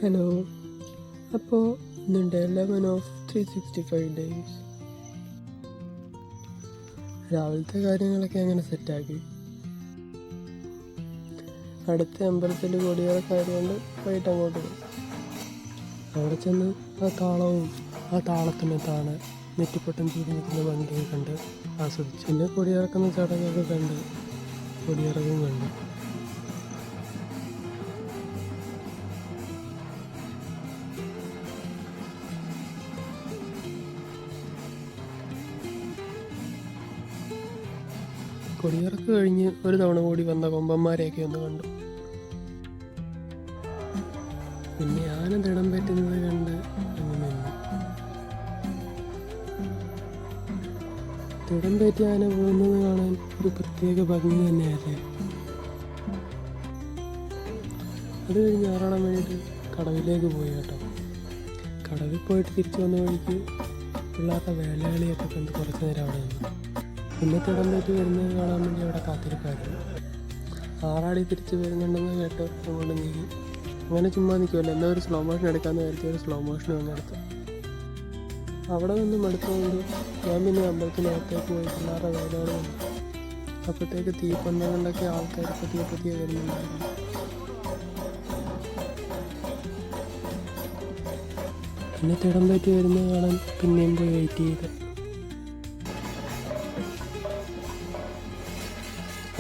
Hello. അപ്പോൾ ഇന്നുണ്ട് 11 of 365 days. രാവിലത്തെ കാര്യങ്ങളൊക്കെ അങ്ങനെ സെറ്റാക്കി. അടുത്ത അമ്പലത്തിൽ കൊടിയിറക്കായതുകൊണ്ട് വൈകിട്ട് അങ്ങോട്ട് പോകും. അവിടെ ചെന്ന് ആ താളത്തിനകത്താണ് നെറ്റിപ്പൊട്ടം ചൂടി നിൽക്കുന്ന ഭംഗിയൊക്കെ കണ്ട് ആസ്വദിച്ചു. പിന്നെ കൊടിയിറക്കുന്ന ചടങ്ങൊക്കെ കണ്ട് കൊടിയിറക്കും കണ്ട്. കൊടിയിറക്ക് കഴിഞ്ഞ് ഒരു തവണ കൂടി വന്ന കൊമ്പന്മാരെയൊക്കെ ഒന്ന് കണ്ടു. പിന്നെ ആന തിടം പറ്റുന്നത് കണ്ട് അങ്ങനെ തിടം പറ്റി ആന പോകുന്നത് കാണാൻ ഒരു പ്രത്യേക ഭംഗി തന്നെയല്ലേ. അത് കഴിഞ്ഞ് ആറാടാൻ വേണ്ടിയിട്ട് കടവിലേക്ക് പോയി കേട്ടോ. കടവിൽ പോയിട്ട് തിരിച്ചു വന്ന വഴിക്ക് പിള്ളേരുടെ വേലകളിയൊക്കെ കണ്ട് കുറച്ച് നേരം അവിടെ നിന്നു. പിന്നെ തിടം പറ്റി വരുന്നത് കാണാൻ വേണ്ടി അവിടെ കാത്തിരിപ്പായിരുന്നു. ആറാടി തിരിച്ച് വരുന്നുണ്ടെന്ന് കേട്ട് അങ്ങോട്ട് നീങ്ങി. അങ്ങനെ ചുമ്മാ നിൽക്കുമല്ലോ, എന്നാൽ ഒരു സ്ലോ മോഷൻ എടുക്കാമെന്ന് കരുതി ഒരു സ്ലോ മോഷനും അങ്ങ് എടുത്തു. അവിടെ നിന്നും എടുത്തുകൊണ്ട് ഞാൻ പിന്നെ അമ്പലത്തിനകത്തേക്ക് പോയി പിള്ളേരുടെ വേലകൾ വന്നു. അപ്പോഴത്തേക്ക് തീപ്പന്തങ്ങളിലൊക്കെ ആൾക്കാർ പതിയെ വരുന്നുണ്ടായിരുന്നു. പിന്നെ തിടം പറ്റി വരുന്നത് കാണാൻ പിന്നെയും പോയി വെയിറ്റ് ചെയ്ത്.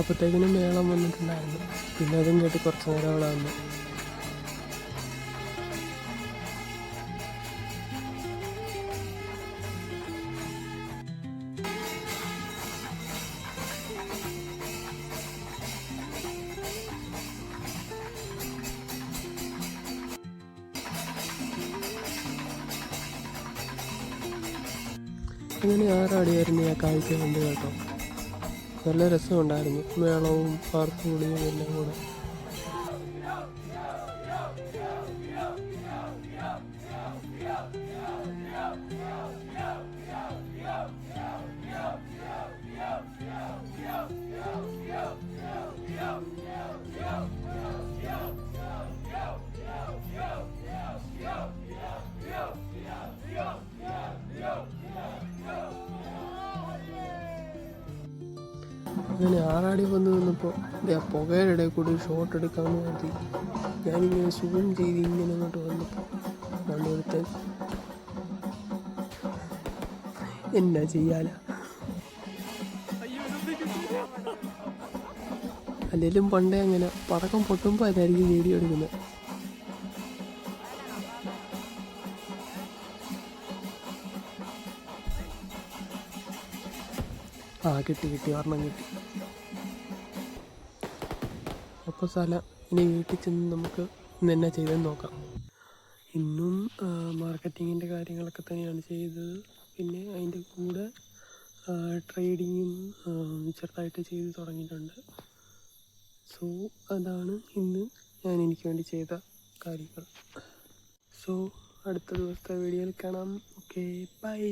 അപ്പോഴത്തേക്കിനും മേളം വന്നിട്ടുണ്ടായിരുന്നു. പിന്നെ അതും കേട്ട് കുറച്ച് നേരം അവിടെ വന്നു. അങ്ങനെ ആറാടിയായിരുന്നു ആ കാഴ്ച കണ്ട് കേട്ടോ. നല്ല രസമുണ്ടായിരുന്നു, മേളവും പാർക്കുകളിയും എല്ലാം കൂടെ. അങ്ങനെ ആറാടി വന്ന് നിന്നപ്പോൾ ആ പുകയുടെ ഇടയിൽ കൂടി ഷോട്ട് എടുക്കാമെന്ന് കരുതി ഞാനിങ്ങനെ സൂം ചെയ്ത് ഇങ്ങനെ അങ്ങോട്ട് വന്നപ്പോൾ നല്ലൊരുത്തൻ എന്നാ ചെയ്യാല. അല്ലെങ്കിലും പണ്ടേ അങ്ങനെ പടക്കം പൊട്ടുമ്പോൾ അതായിരിക്കും വീഡിയോ എടുക്കുന്നത്. കിട്ടി ഒരെണ്ണം കിട്ടി. അപ്പോൾ സ്ഥലം ഇനി വീട്ടിൽ ചെന്ന് നമുക്ക് ഇന്ന് എന്നാ ചെയ്തെന്ന് നോക്കാം. ഇന്നും മാർക്കറ്റിങ്ങിൻ്റെ കാര്യങ്ങളൊക്കെ തന്നെയാണ് ചെയ്തത്. പിന്നെ അതിൻ്റെ കൂടെ ട്രേഡിങ്ങും ചെറുതായിട്ട് ചെയ്ത് തുടങ്ങിയിട്ടുണ്ട്. സോ അതാണ് ഇന്ന് ഞാൻ എനിക്ക് വേണ്ടി ചെയ്ത കാര്യങ്ങൾ. സോ അടുത്ത ദിവസത്തെ വീഡിയോയിൽ കാണാം. Okay, by.